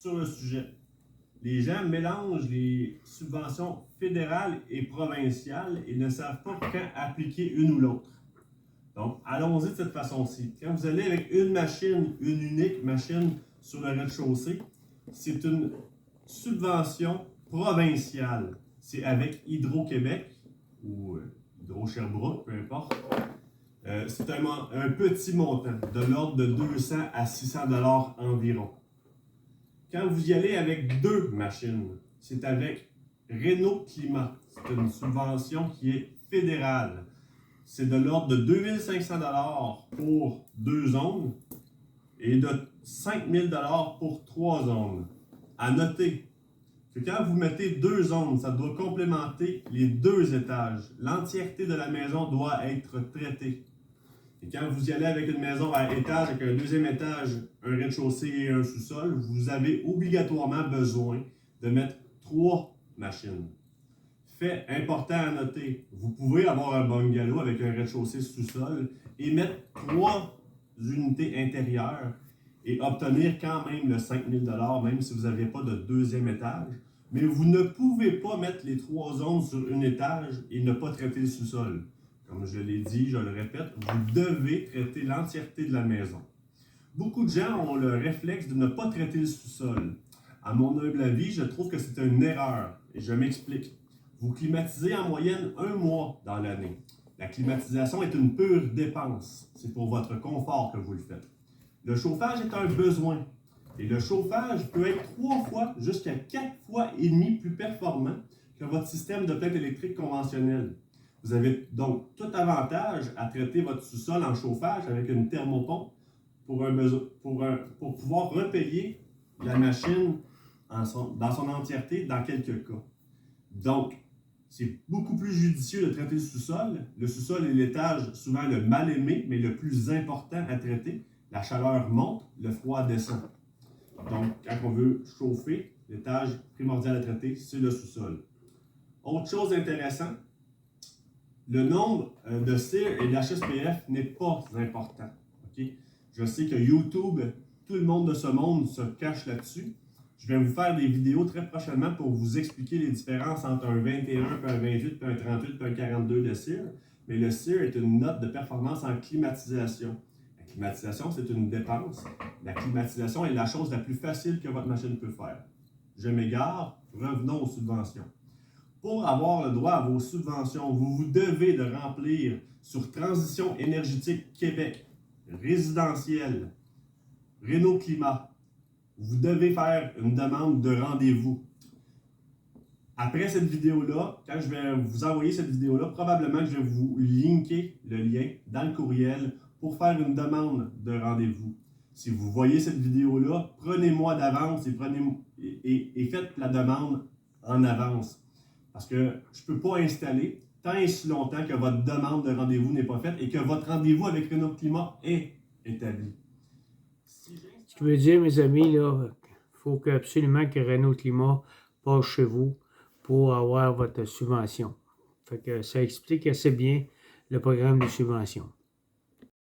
sur le sujet. Les gens mélangent les subventions fédérales et provinciales et ne savent pas quand appliquer une ou l'autre. Donc, allons-y de cette façon-ci. Quand vous allez avec une machine, une unique machine sur le rez-de-chaussée, c'est une subvention provinciale. C'est avec Hydro-Québec ou Hydro-Sherbrooke, peu importe. C'est un petit montant, de l'ordre de 200 à 600 $ environ. Quand vous y allez avec deux machines, c'est avec Renault Climat. C'est une subvention qui est fédérale. C'est de l'ordre de 2500 $ pour 2 zones et de 5000 $ pour 3 zones. À noter que quand vous mettez 2 zones, ça doit complémenter les 2 étages. L'entièreté de la maison doit être traitée. Et quand vous y allez avec une maison à étage, avec un deuxième étage, un rez-de-chaussée et un sous-sol, vous avez obligatoirement besoin de mettre 3 machines. Fait important à noter, vous pouvez avoir un bungalow avec un rez-de-chaussée sous-sol et mettre 3 unités intérieures et obtenir quand même le 5000 $, même si vous n'avez pas de deuxième étage. Mais vous ne pouvez pas mettre les 3 zones sur un étage et ne pas traiter le sous-sol. Comme je l'ai dit, je le répète, vous devez traiter l'entièreté de la maison. Beaucoup de gens ont le réflexe de ne pas traiter le sous-sol. À mon humble avis, je trouve que c'est une erreur et je m'explique. Vous climatisez en moyenne 1 mois dans l'année. La climatisation est une pure dépense. C'est pour votre confort que vous le faites. Le chauffage est un besoin. Et le chauffage peut être 3 fois jusqu'à 4 fois et demi plus performant que votre système de plainte électrique conventionnel. Vous avez donc tout avantage à traiter votre sous-sol en chauffage avec une thermopompe pour pouvoir repayer la machine dans son entièreté dans quelques cas. Donc, c'est beaucoup plus judicieux de traiter le sous-sol. Le sous-sol est l'étage souvent le mal aimé, mais le plus important à traiter. La chaleur monte, le froid descend. Donc, quand on veut chauffer, l'étage primordial à traiter, c'est le sous-sol. Autre chose intéressante, le nombre de CIR et d'HSPF n'est pas important. Okay? Je sais que YouTube, tout le monde de ce monde se cache là-dessus. Je vais vous faire des vidéos très prochainement pour vous expliquer les différences entre un 21, puis un 28, puis un 38, puis un 42 de CIR. Mais le CIR est une note de performance en climatisation. La climatisation, c'est une dépense. La climatisation est la chose la plus facile que votre machine peut faire. Je m'égare, revenons aux subventions. Pour avoir le droit à vos subventions, vous vous devez de remplir sur Transition énergétique Québec, résidentiel, Renault Climat. Vous devez faire une demande de rendez-vous. Après cette vidéo-là, quand je vais vous envoyer cette vidéo-là, probablement que je vais vous linker le lien dans le courriel pour faire une demande de rendez-vous. Si vous voyez cette vidéo-là, prenez-moi d'avance et faites la demande en avance. Parce que je ne peux pas installer tant et si longtemps que votre demande de rendez-vous n'est pas faite et que votre rendez-vous avec Renault Climat est établi. Ce qui veut dire, mes amis, il faut absolument que Renault Climat passe chez vous pour avoir votre subvention. Fait que ça explique assez bien le programme de subvention.